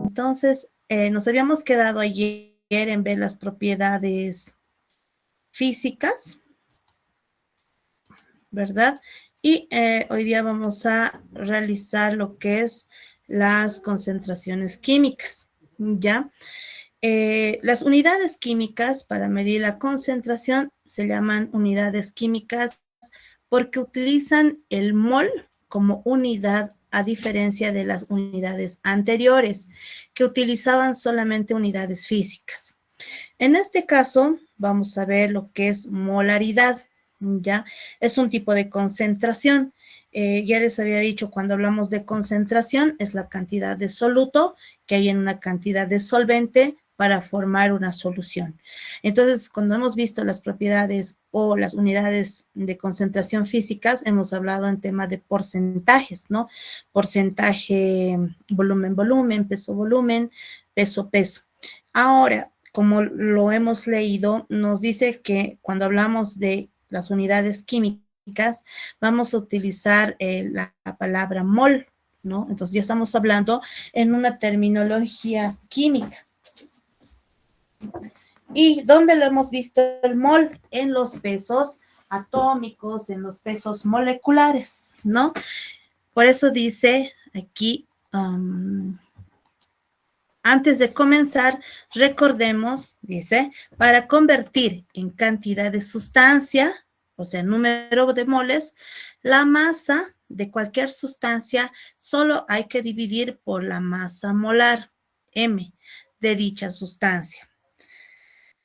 Entonces, nos habíamos quedado ayer en ver las propiedades físicas, ¿verdad? Y hoy día vamos a realizar lo que es las concentraciones químicas, ¿ya? Las unidades químicas para medir la concentración se llaman unidades químicas porque utilizan el mol como unidad a diferencia de las unidades anteriores que utilizaban solamente unidades físicas. En este caso vamos a ver lo que es molaridad, ¿ya? Es un tipo de concentración. Ya les había dicho, cuando hablamos de concentración, es la cantidad de soluto que hay en una cantidad de solvente para formar una solución. Entonces, cuando hemos visto las propiedades o las unidades de concentración físicas, hemos hablado en tema de porcentajes, ¿no? Porcentaje, volumen, volumen, peso, volumen, peso, peso. Ahora, como lo hemos leído, nos dice que cuando hablamos de las unidades químicas, vamos a utilizar la palabra mol, ¿no? Entonces ya estamos hablando en una terminología química. ¿Y dónde lo hemos visto el mol? En los pesos atómicos, en los pesos moleculares, ¿no? Por eso dice aquí, antes de comenzar, recordemos, dice, para convertir en cantidad de sustancia, o sea, número de moles, la masa de cualquier sustancia solo hay que dividir por la masa molar, M, de dicha sustancia.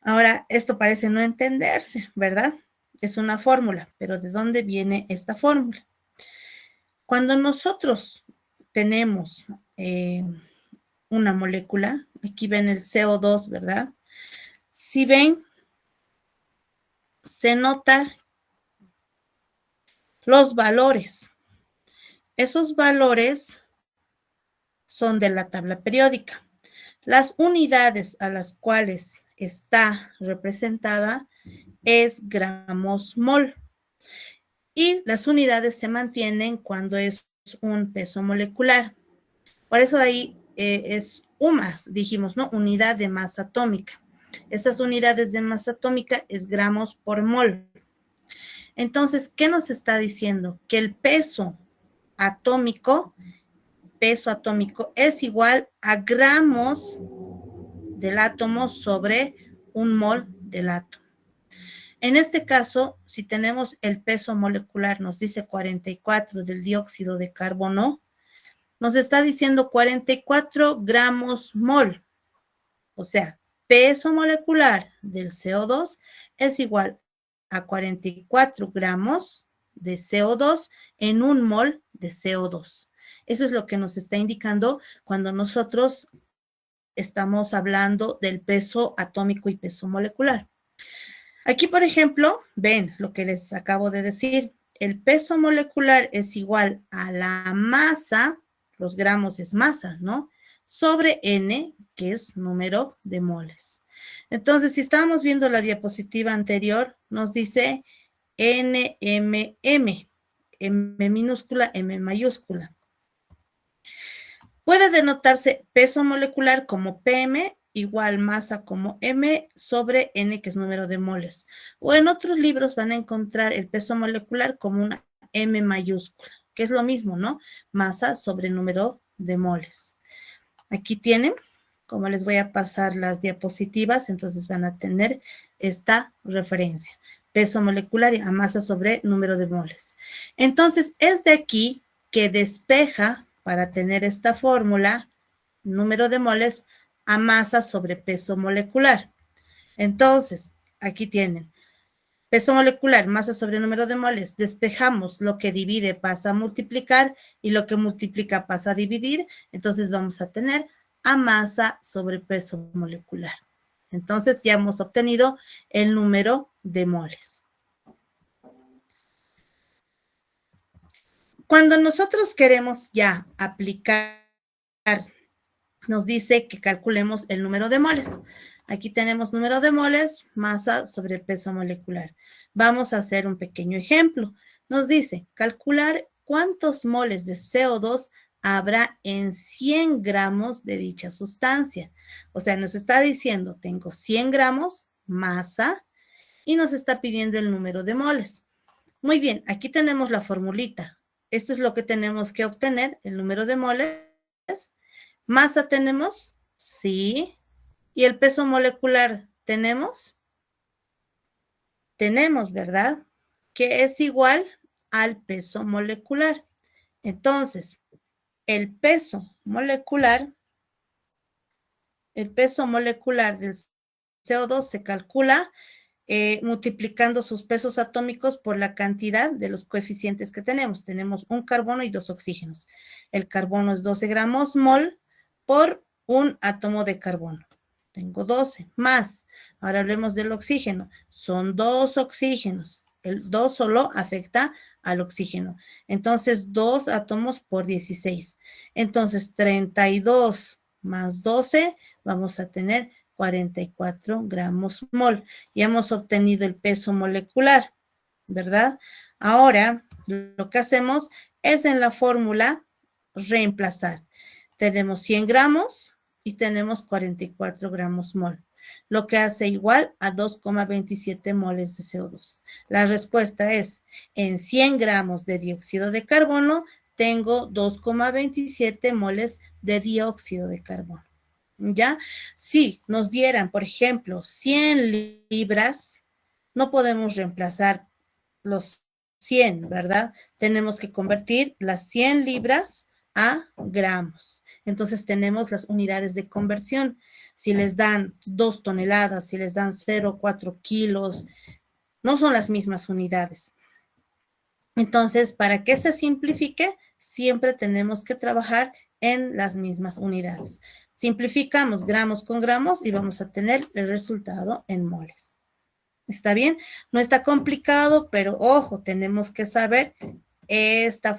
Ahora, esto parece no entenderse, ¿verdad? Es una fórmula, pero ¿de dónde viene esta fórmula? Cuando nosotros tenemos una molécula, aquí ven el CO2, ¿verdad? Si ven, se nota los valores. Esos valores son de la tabla periódica. Las unidades a las cuales está representada es gramos mol. Y las unidades se mantienen cuando es un peso molecular. Por eso ahí es UMAS, dijimos, ¿no? Unidad de masa atómica. Esas unidades de masa atómica es gramos por mol. Entonces, ¿qué nos está diciendo? Que el peso atómico es igual a gramos del átomo sobre un mol del átomo. En este caso, si tenemos el peso molecular, nos dice 44 del dióxido de carbono, nos está diciendo 44 gramos mol. O sea, peso molecular del CO2 es igual a 44 gramos de CO2 en un mol de CO2. Eso es lo que nos está indicando cuando nosotros estamos hablando del peso atómico y peso molecular. Aquí, por ejemplo, ven lo que les acabo de decir. El peso molecular es igual a la masa, los gramos es masa, ¿no? Sobre N, que es número de moles. Entonces, si estábamos viendo la diapositiva anterior, nos dice NMM, M minúscula, M mayúscula. Puede denotarse peso molecular como PM igual masa como M sobre N, que es número de moles. O en otros libros van a encontrar el peso molecular como una M mayúscula, que es lo mismo, ¿no? Masa sobre número de moles. Aquí tienen, como les voy a pasar las diapositivas, entonces van a tener esta referencia. Peso molecular a masa sobre número de moles. Entonces, es de aquí que despeja, para tener esta fórmula, número de moles a masa sobre peso molecular. Entonces, aquí tienen. Peso molecular, masa sobre número de moles, despejamos lo que divide pasa a multiplicar y lo que multiplica pasa a dividir, entonces vamos a tener a masa sobre peso molecular. Entonces ya hemos obtenido el número de moles. Cuando nosotros queremos ya aplicar, nos dice que calculemos el número de moles. Aquí tenemos número de moles, masa sobre peso molecular. Vamos a hacer un pequeño ejemplo. Nos dice calcular cuántos moles de CO2 habrá en 100 gramos de dicha sustancia. O sea, nos está diciendo, tengo 100 gramos, masa, y nos está pidiendo el número de moles. Muy bien, aquí tenemos la formulita. Esto es lo que tenemos que obtener, el número de moles. ¿Masa tenemos? Sí. ¿Y el peso molecular tenemos? Tenemos, ¿verdad? Que es igual al peso molecular. Entonces, el peso molecular del CO2 se calcula multiplicando sus pesos atómicos por la cantidad de los coeficientes que tenemos. Tenemos un carbono y 2 oxígenos. El carbono es 12 gramos mol por un átomo de carbono. Tengo 12 más. Ahora hablemos del oxígeno. Son 2 oxígenos. El 2 solo afecta al oxígeno. Entonces, 2 átomos por 16. Entonces, 32 más 12, vamos a tener 44 gramos mol. Ya hemos obtenido el peso molecular, ¿verdad? Ahora, lo que hacemos es en la fórmula reemplazar. Tenemos 100 gramos y tenemos 44 gramos mol, lo que hace igual a 2,27 moles de CO2. La respuesta es, en 100 gramos de dióxido de carbono, tengo 2,27 moles de dióxido de carbono. ¿Ya? Si nos dieran, por ejemplo, 100 libras, no podemos reemplazar los 100, ¿verdad? Tenemos que convertir las 100 libras a gramos. Entonces tenemos las unidades de conversión. Si les dan 2 toneladas, si les dan 0,4 kilos, no son las mismas unidades. Entonces, para que se simplifique, siempre tenemos que trabajar en las mismas unidades. Simplificamos gramos con gramos y vamos a tener el resultado en moles. ¿Está bien? No está complicado, pero ojo, tenemos que saber esta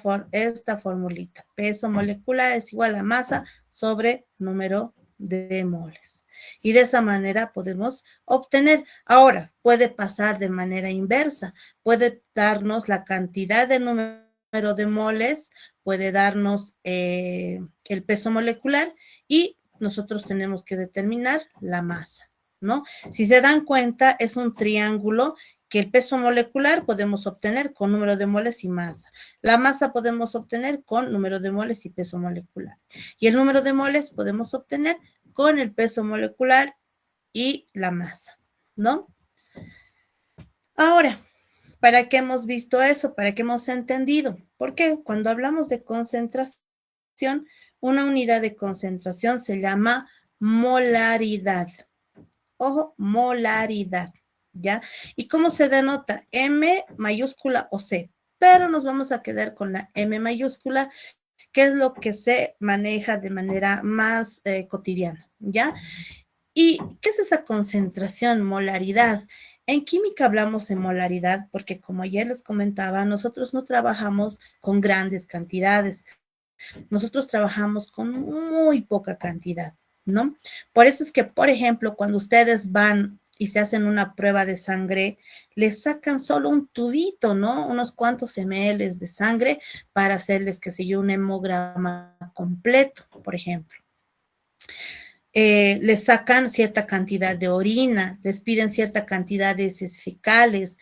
formulita. Peso molecular es igual a masa sobre número de moles. Y de esa manera podemos obtener. Ahora, puede pasar de manera inversa. Puede darnos la cantidad de número de moles, puede darnos el peso molecular y nosotros tenemos que determinar la masa, ¿no? Si se dan cuenta, es un triángulo que el peso molecular podemos obtener con número de moles y masa. La masa podemos obtener con número de moles y peso molecular. Y el número de moles podemos obtener con el peso molecular y la masa, ¿no? Ahora, ¿para qué hemos visto eso? ¿Para qué hemos entendido? Porque cuando hablamos de concentración, una unidad de concentración se llama molaridad. Ojo, molaridad, ¿ya? ¿Y cómo se denota? M mayúscula o C. Pero nos vamos a quedar con la M mayúscula, que es lo que se maneja de manera más cotidiana, ¿ya? ¿Y qué es esa concentración, molaridad? En química hablamos de molaridad porque, como ayer les comentaba, nosotros no trabajamos con grandes cantidades. Nosotros trabajamos con muy poca cantidad, ¿no? Por eso es que, por ejemplo, cuando ustedes van y se hacen una prueba de sangre, les sacan solo un tubito, ¿no? Unos cuantos ml de sangre para hacerles, qué sé yo, un hemograma completo, por ejemplo. Les sacan cierta cantidad de orina, les piden cierta cantidad de heces fecales.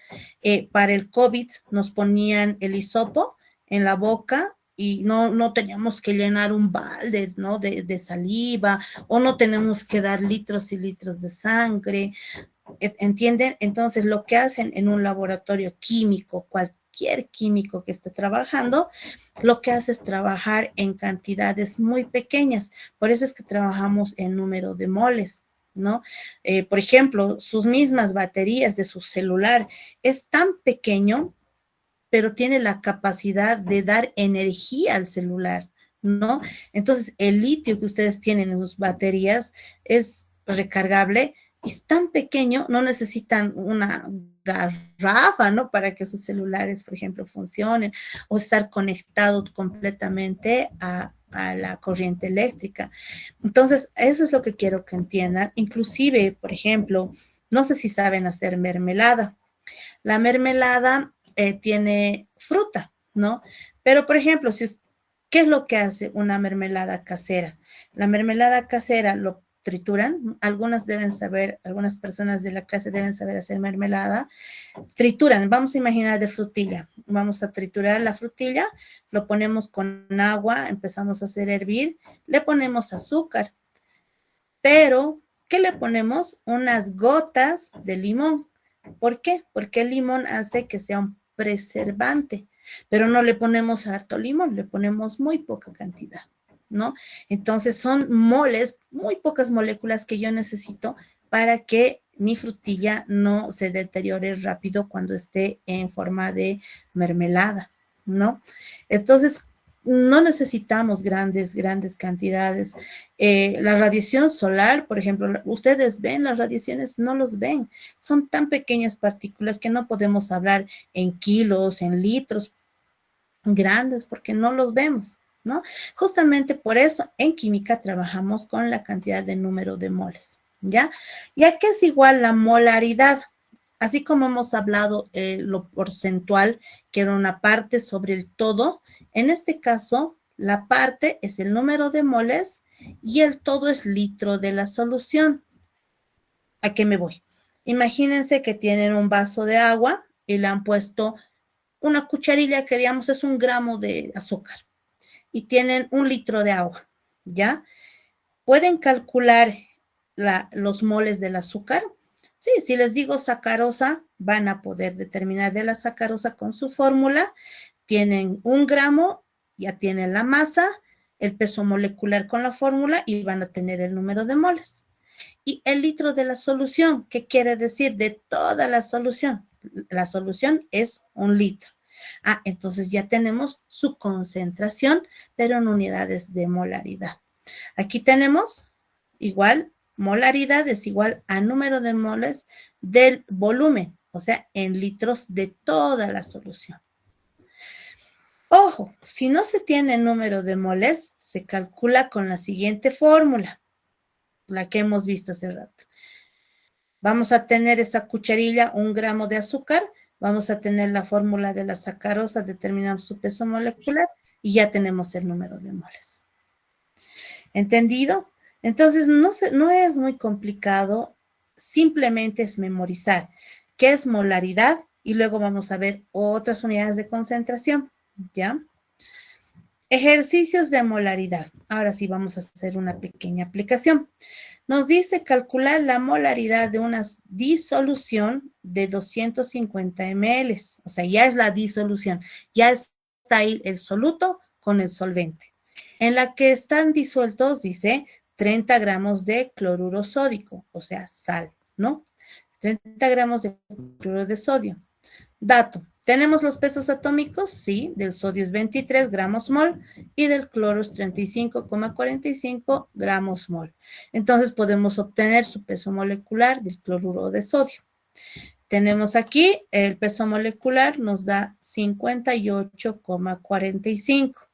Para el COVID nos ponían el hisopo en la boca y no teníamos que llenar un balde, ¿no? de saliva, o no tenemos que dar litros y litros de sangre, ¿entienden? Entonces, lo que hacen en un laboratorio químico, cualquier químico que esté trabajando, lo que hace es trabajar en cantidades muy pequeñas. Por eso es que trabajamos en número de moles, ¿no? Por ejemplo, sus mismas baterías de su celular es tan pequeño, pero tiene la capacidad de dar energía al celular, ¿no? Entonces, el litio que ustedes tienen en sus baterías es recargable y es tan pequeño, no necesitan una garrafa, ¿no? Para que sus celulares, por ejemplo, funcionen o estar conectados completamente a la corriente eléctrica. Entonces, eso es lo que quiero que entiendan. Inclusive, por ejemplo, no sé si saben hacer mermelada. La mermelada tiene fruta, ¿no? Pero, por ejemplo, ¿Qué es lo que hace una mermelada casera? La mermelada casera lo trituran, algunas deben saber, algunas personas de la clase deben saber hacer mermelada, trituran, vamos a imaginar de frutilla, vamos a triturar la frutilla, lo ponemos con agua, empezamos a hacer hervir, le ponemos azúcar, pero ¿qué le ponemos? Unas gotas de limón. ¿Por qué? Porque el limón hace que sea un preservante, pero no le ponemos harto limón, le ponemos muy poca cantidad, ¿no? Entonces son moles, muy pocas moléculas que yo necesito para que mi frutilla no se deteriore rápido cuando esté en forma de mermelada, ¿no? Entonces, no necesitamos grandes cantidades. La radiación solar, por ejemplo, ustedes ven las radiaciones, no los ven. Son tan pequeñas partículas que no podemos hablar en kilos, en litros grandes, porque no los vemos, ¿no? Justamente por eso en química trabajamos con la cantidad de número de moles, ¿ya? Ya que es igual la molaridad. Así como hemos hablado lo porcentual, que era una parte sobre el todo, en este caso, la parte es el número de moles y el todo es litro de la solución. ¿A qué me voy? Imagínense que tienen un vaso de agua y le han puesto una cucharilla que digamos es 1 gramo de azúcar y tienen 1 litro de agua, ¿ya? ¿Pueden calcular los moles del azúcar? Sí, si les digo sacarosa, van a poder determinar de la sacarosa con su fórmula. Tienen 1 gramo, ya tienen la masa, el peso molecular con la fórmula y van a tener el número de moles. Y el litro de la solución, ¿qué quiere decir? De toda la solución. La solución es 1 litro. Entonces ya tenemos su concentración, pero en unidades de molaridad. Aquí tenemos igual, molaridad es igual a número de moles del volumen, o sea, en litros de toda la solución. Ojo, si no se tiene número de moles, se calcula con la siguiente fórmula, la que hemos visto hace rato. Vamos a tener esa cucharilla, 1 gramo de azúcar, vamos a tener la fórmula de la sacarosa, determinamos su peso molecular y ya tenemos el número de moles. ¿Entendido? Entonces, no es muy complicado, simplemente es memorizar qué es molaridad y luego vamos a ver otras unidades de concentración, ¿ya? Ejercicios de molaridad. Ahora sí vamos a hacer una pequeña aplicación. Nos dice calcular la molaridad de una disolución de 250 ml. O sea, ya es la disolución. Ya está ahí el soluto con el solvente. En la que están disueltos, dice, 30 gramos de cloruro sódico, o sea, sal, ¿no? 30 gramos de cloruro de sodio. Dato, ¿tenemos los pesos atómicos? Sí, del sodio es 23 gramos mol y del cloro es 35,45 gramos mol. Entonces podemos obtener su peso molecular del cloruro de sodio. Tenemos aquí el peso molecular, nos da 58,45.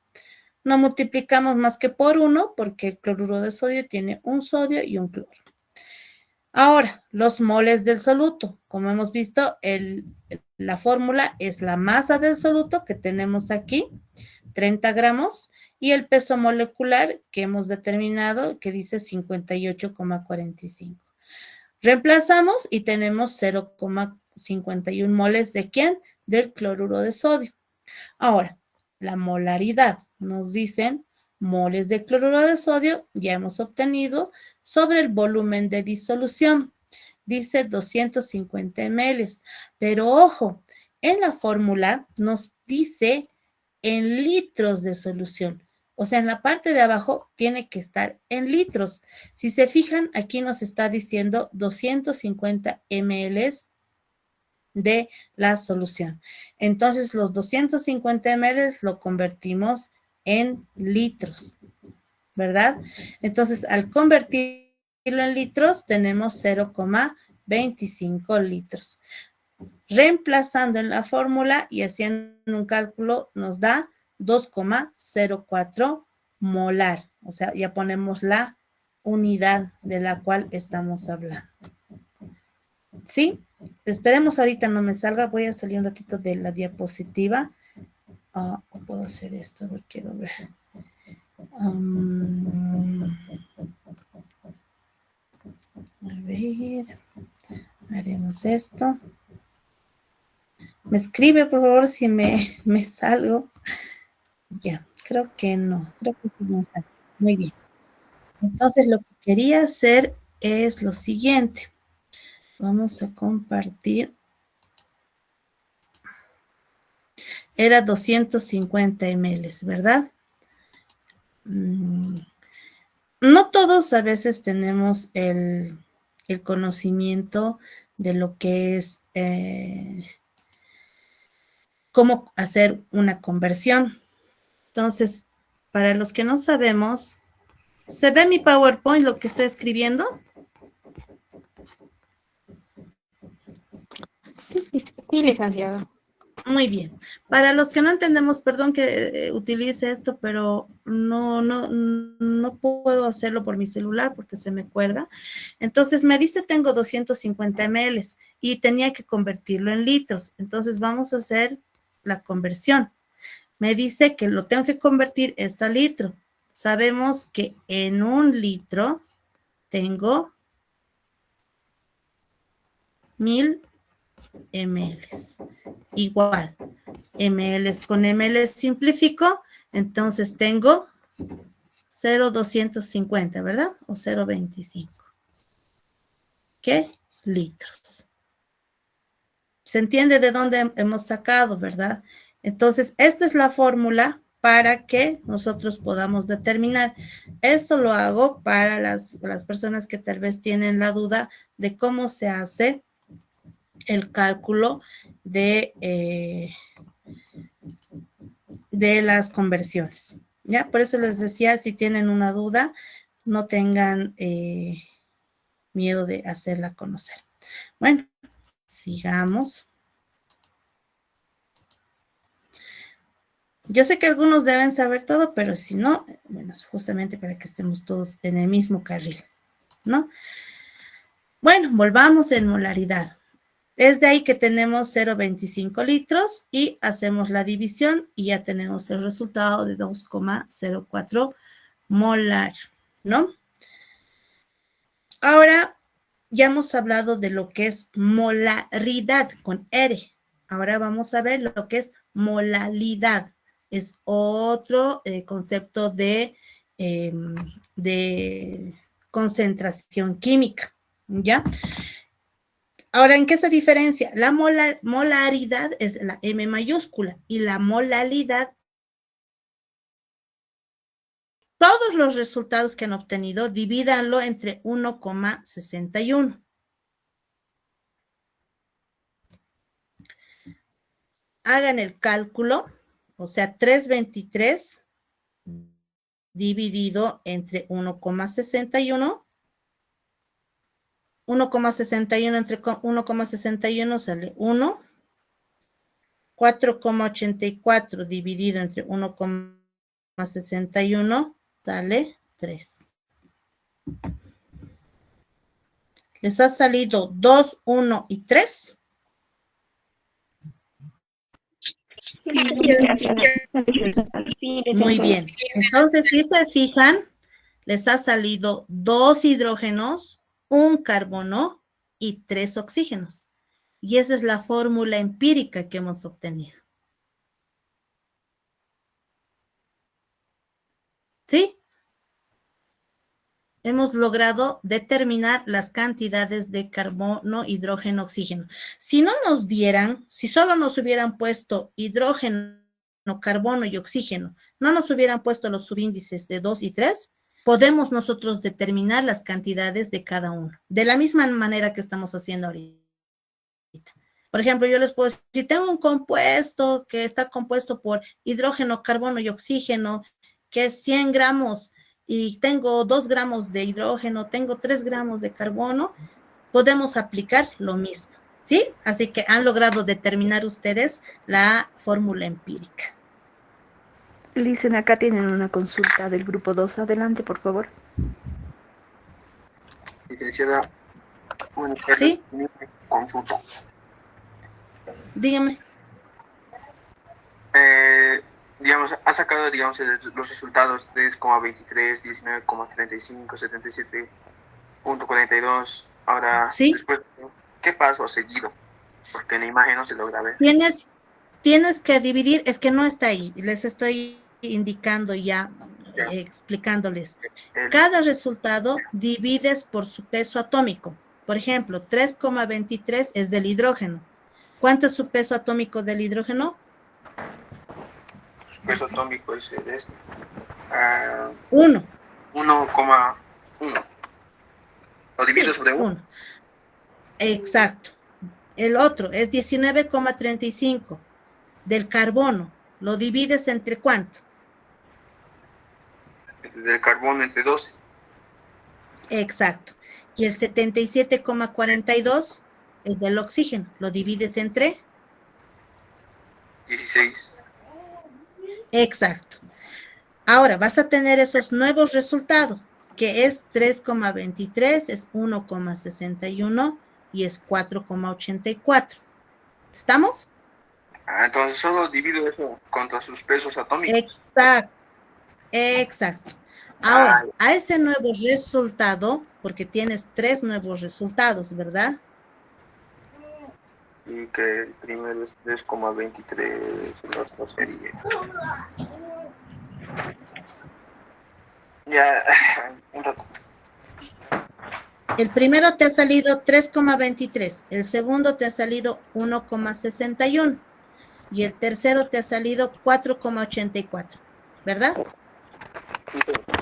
No multiplicamos más que por 1 porque el cloruro de sodio tiene un sodio y un cloro. Ahora, los moles del soluto. Como hemos visto, la fórmula es la masa del soluto que tenemos aquí, 30 gramos, y el peso molecular que hemos determinado que dice 58,45. Reemplazamos y tenemos 0,51 moles ¿de quién? Del cloruro de sodio. Ahora, la molaridad. Nos dicen moles de cloruro de sodio, ya hemos obtenido, sobre el volumen de disolución. Dice 250 ml. Pero ojo, en la fórmula nos dice en litros de solución. O sea, en la parte de abajo tiene que estar en litros. Si se fijan, aquí nos está diciendo 250 ml de la solución. Entonces, los 250 ml lo convertimos en litros, ¿verdad? Entonces, al convertirlo en litros, tenemos 0,25 litros. Reemplazando en la fórmula y haciendo un cálculo, nos da 2,04 molar. O sea, ya ponemos la unidad de la cual estamos hablando. ¿Sí? Esperemos ahorita no me salga. Voy a salir un ratito de la diapositiva. ¿Puedo hacer esto? A ver, quiero ver. A ver, haremos esto. Me escribe, por favor, si me salgo. Ya, creo que no. Creo que sí me salgo. Muy bien. Entonces, lo que quería hacer es lo siguiente. Vamos a compartir. Era 250 ml, ¿verdad? No todos a veces tenemos el conocimiento de lo que es cómo hacer una conversión. Entonces, para los que no sabemos, ¿se ve mi PowerPoint lo que estoy escribiendo? Sí, licenciado. Muy bien. Para los que no entendemos, perdón que utilice esto, pero no puedo hacerlo por mi celular porque se me cuelga. Entonces me dice tengo 250 ml y tenía que convertirlo en litros. Entonces vamos a hacer la conversión. Me dice que lo tengo que convertir esto a litro. Sabemos que en un litro tengo 1000 ml. Igual, ml con ml simplifico, entonces tengo 0,250, ¿verdad? O 0,25. ¿Qué? Litros. ¿Se entiende de dónde hemos sacado, verdad? Entonces, esta es la fórmula para que nosotros podamos determinar. Esto lo hago para las personas que tal vez tienen la duda de cómo se hace el cálculo de las conversiones. ¿Ya? Por eso les decía, si tienen una duda, no tengan miedo de hacerla conocer. Bueno, sigamos. Yo sé que algunos deben saber todo, pero si no, bueno, es justamente para que estemos todos en el mismo carril, ¿no? Bueno, volvamos en molaridad. Es de ahí que tenemos 0,25 litros y hacemos la división y ya tenemos el resultado de 2,04 molar, ¿no? Ahora ya hemos hablado de lo que es molaridad con R. Ahora vamos a ver lo que es molalidad. Es otro concepto de concentración química, ¿ya? Ahora, ¿en qué se diferencia? La molaridad es la M mayúscula y la molalidad, todos los resultados que han obtenido, divídanlo entre 1,61. Hagan el cálculo, o sea, 323 dividido entre 1,61. 1,61 entre 1,61 sale 1. 4,84 dividido entre 1,61 sale 3. ¿Les ha salido 2, 1 y 3? Sí, licenciada. Muy bien. Entonces, si se fijan, les ha salido 2 hidrógenos, 1 carbono y 3 oxígenos. Y esa es la fórmula empírica que hemos obtenido. ¿Sí? Hemos logrado determinar las cantidades de carbono, hidrógeno, oxígeno. Si no nos dieran, si solo nos hubieran puesto hidrógeno, carbono y oxígeno, no nos hubieran puesto los subíndices de 2 y 3, podemos nosotros determinar las cantidades de cada uno, de la misma manera que estamos haciendo ahorita. Por ejemplo, yo les puedo decir, si tengo un compuesto que está compuesto por hidrógeno, carbono y oxígeno, que es 100 gramos, y tengo 2 gramos de hidrógeno, tengo 3 gramos de carbono, podemos aplicar lo mismo, ¿sí? Así que han logrado determinar ustedes la fórmula empírica. Licen, acá tienen una consulta del grupo 2. Adelante, por favor. Licenciada, ¿Sí? Consulta. Dígame. digamos, ha sacado, digamos, los resultados 3,23, 19,35, 77,42. Ahora, ¿Sí? después, ¿qué paso ha seguido? Porque en la imagen no se logra ver. Tienes que dividir, es que no está ahí, les estoy indicando ya, explicándoles. Cada resultado divides por su peso atómico. Por ejemplo, 3,23 es del hidrógeno. ¿Cuánto es su peso atómico del hidrógeno? Su peso atómico es de este. 1. 1,1. Lo divido Sí, sobre 1. 1. Exacto. El otro es 19,35 del carbono. ¿Lo divides entre cuánto? Del carbono entre 12. Exacto. Y el 77,42 es del oxígeno. ¿Lo divides entre? 16. Exacto. Ahora vas a tener esos nuevos resultados, que es 3,23, es 1,61 y es 4,84. ¿Estamos? Entonces solo divido eso contra sus pesos atómicos. Exacto. Exacto. Ahora, a ese nuevo resultado, porque tienes 3 nuevos resultados, ¿verdad? Y que el primero es 3,23, el otro sería. Ya, un rato. El primero te ha salido 3,23, el segundo te ha salido 1,61 y el tercero te ha salido 4,84, ¿verdad?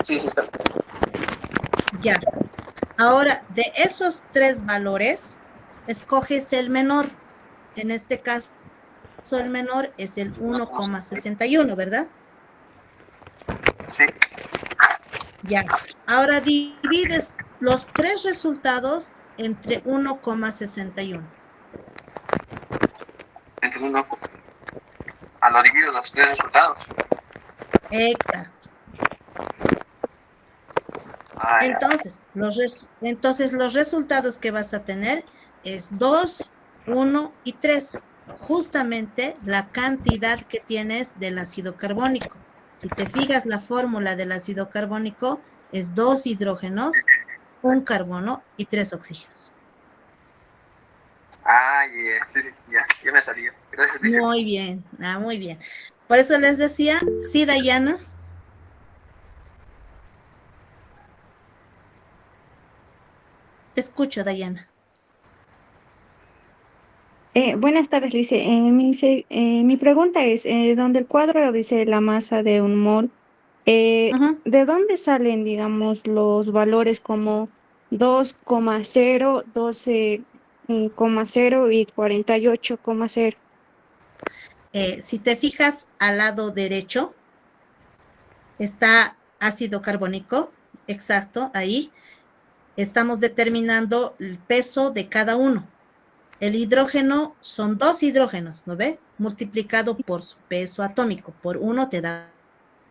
Sí, está. Ya. Ahora, de esos 3 valores, escoges el menor. En este caso, el menor es el 1,61, ¿verdad? Sí. Ya. Ahora divides los 3 resultados entre 1,61. Entre uno. Lo divido los 3 resultados. Exacto. Entonces, los resultados que vas a tener es 2, 1 y 3. Justamente la cantidad que tienes del ácido carbónico. Si te fijas, la fórmula del ácido carbónico es 2 hidrógenos, 1 carbono y 3 oxígenos. Sí, ya me salió. Gracias, Lice. Muy bien, muy bien. Por eso les decía, sí, Dayana. Te escucho, Dayana. Buenas tardes, Lice. Mi pregunta es, donde el cuadro dice la masa de un mol, ¿de dónde salen, digamos, los valores como 2,0, 12,0 y 48,0? Si te fijas al lado derecho, está ácido carbónico, exacto, ahí. Estamos determinando el peso de cada uno. El hidrógeno son 2 hidrógenos, ¿no ve? Multiplicado por su peso atómico. Por 1 te da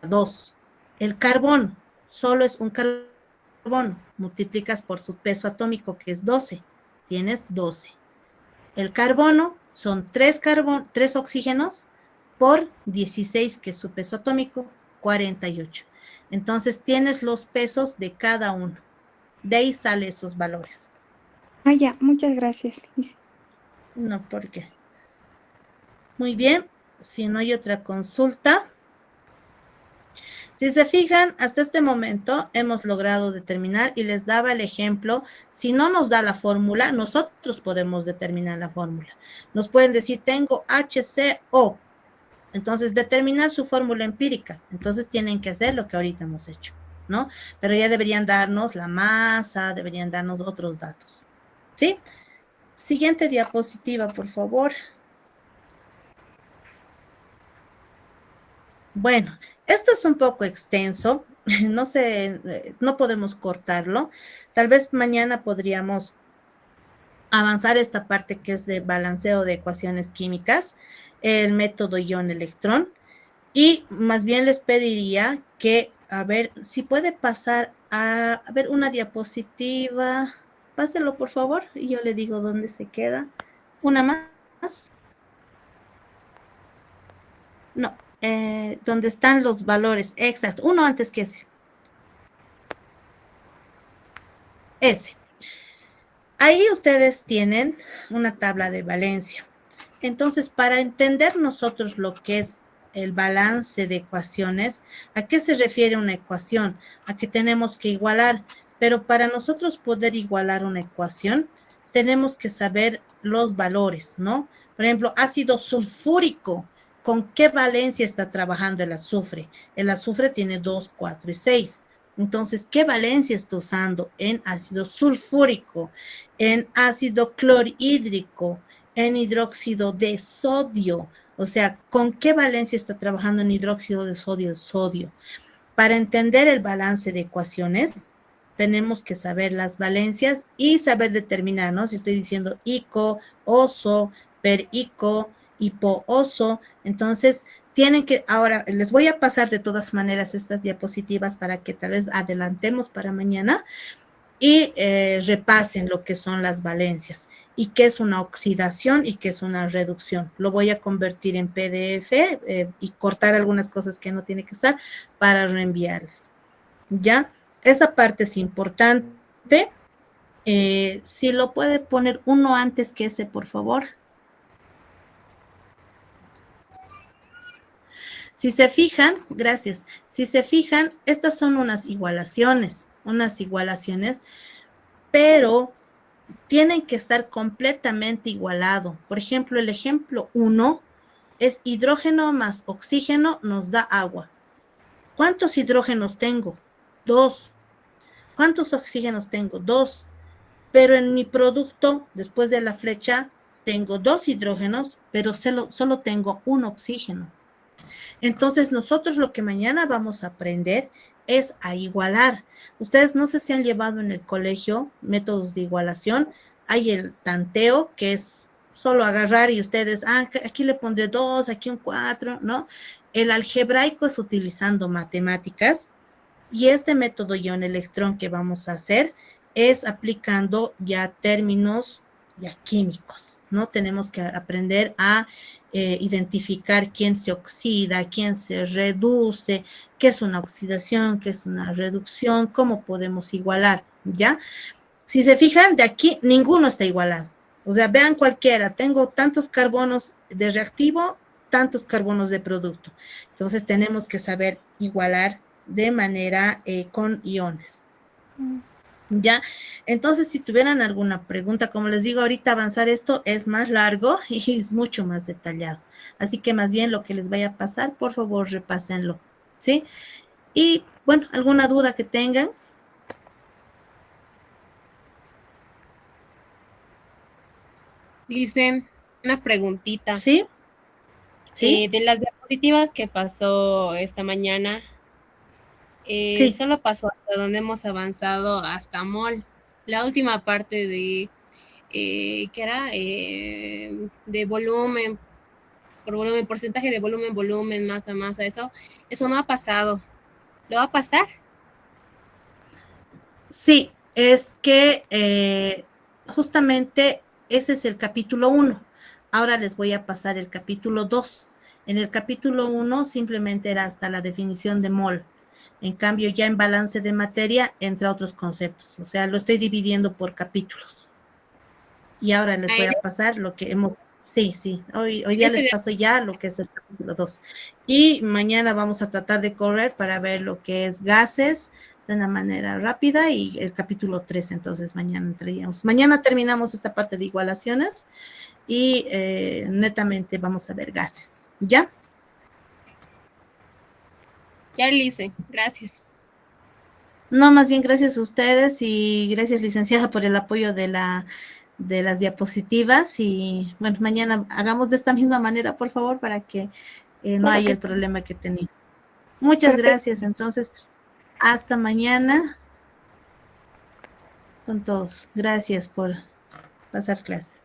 2. El carbón solo es un carbono. Multiplicas por su peso atómico, que es 12. Tienes 12. El carbono son 3 oxígenos por 16, que es su peso atómico, 48. Entonces tienes los pesos de cada uno. De ahí salen esos valores. Ya, muchas gracias, Lice. No, ¿por qué? Muy bien, si no hay otra consulta. Si se fijan, hasta este momento hemos logrado determinar y les daba el ejemplo. Si no nos da la fórmula, nosotros podemos determinar la fórmula. Nos pueden decir, tengo HCO. Entonces, determinar su fórmula empírica. Entonces, tienen que hacer lo que ahorita hemos hecho, ¿no? Pero ya deberían darnos la masa, deberían darnos otros datos. ¿Sí? Siguiente diapositiva, por favor. Bueno, esto es un poco extenso, no sé, no podemos cortarlo. Tal vez mañana podríamos avanzar esta parte que es de balanceo de ecuaciones químicas, el método ion-electrón, y más bien les pediría que, a ver, si puede pasar a ver, una diapositiva, páselo por favor, y yo le digo dónde se queda. Una más. No, donde están los valores, exacto, uno antes que ese. Ese. Ahí ustedes tienen una tabla de valencia. Entonces, para entender nosotros lo que es el balance de ecuaciones, ¿a qué se refiere una ecuación? A que tenemos que igualar, pero para nosotros poder igualar una ecuación, tenemos que saber los valores, ¿no? Por ejemplo, ácido sulfúrico, ¿con qué valencia está trabajando el azufre? El azufre tiene 2, 4 y 6. Entonces, ¿qué valencia está usando en ácido sulfúrico, en ácido clorhídrico, en hidróxido de sodio? O sea, ¿con qué valencia está trabajando en hidróxido de sodio? Sodio. Para entender el balance de ecuaciones, tenemos que saber las valencias y saber determinar, ¿no? Si estoy diciendo ico, oso, perico, hipooso, entonces tienen que, ahora les voy a pasar de todas maneras estas diapositivas para que tal vez adelantemos para mañana y repasen lo que son las valencias y qué es una oxidación y qué es una reducción. Lo voy a convertir en PDF y cortar algunas cosas que no tiene que estar para reenviarles. ¿Ya? Esa parte es importante. Si lo puede poner uno antes que ese, por favor. Si se fijan, gracias, si se fijan, estas son unas igualaciones, pero tienen que estar completamente igualado. Por ejemplo, el ejemplo 1 es hidrógeno más oxígeno nos da agua. ¿Cuántos hidrógenos tengo? 2. ¿Cuántos oxígenos tengo? 2. Pero en mi producto, después de la flecha, tengo 2 hidrógenos, pero solo tengo un oxígeno. Entonces, nosotros lo que mañana vamos a aprender es a igualar. Ustedes no sé si han llevado en el colegio métodos de igualación. Hay el tanteo, que es solo agarrar y ustedes, aquí le pondré 2, aquí un 4, ¿no? El algebraico es utilizando matemáticas y este método ion electrón que vamos a hacer es aplicando ya términos ya químicos, ¿no? Tenemos que aprender a identificar quién se oxida, quién se reduce, qué es una oxidación, qué es una reducción, cómo podemos igualar, ¿ya? Si se fijan, de aquí ninguno está igualado. O sea, vean cualquiera, tengo tantos carbonos de reactivo, tantos carbonos de producto. Entonces tenemos que saber igualar de manera con iones. ¿Ya? Entonces, si tuvieran alguna pregunta, como les digo, ahorita avanzar esto es más largo y es mucho más detallado. Así que más bien lo que les vaya a pasar, por favor, repásenlo, ¿sí? Y, bueno, ¿alguna duda que tengan? Lice, una preguntita. ¿Sí? ¿Sí? De las diapositivas que pasó esta mañana, Sí. solo pasó hasta donde hemos avanzado hasta mol. La última parte de, ¿qué era? De volumen, por volumen, porcentaje de volumen, masa, eso no ha pasado. ¿Lo va a pasar? Sí, es que justamente ese es el capítulo 1. Ahora les voy a pasar el capítulo 2. En el capítulo 1 simplemente era hasta la definición de mol. En cambio, ya en balance de materia entra otros conceptos. O sea, lo estoy dividiendo por capítulos. Y ahora les voy a pasar lo que hemos... Sí. Hoy día les paso ya lo que es el capítulo 2. Y mañana vamos a tratar de correr para ver lo que es gases de una manera rápida y el capítulo 3. Entonces, mañana entraríamos. Mañana terminamos esta parte de igualaciones y netamente vamos a ver gases. ¿Ya? Ya, Lice, gracias. No, más bien gracias a ustedes y gracias, licenciada, por el apoyo de las diapositivas y bueno, mañana hagamos de esta misma manera, por favor, para que no haya el problema que tenía. Muchas gracias, entonces, hasta mañana con todos. Gracias por pasar clases.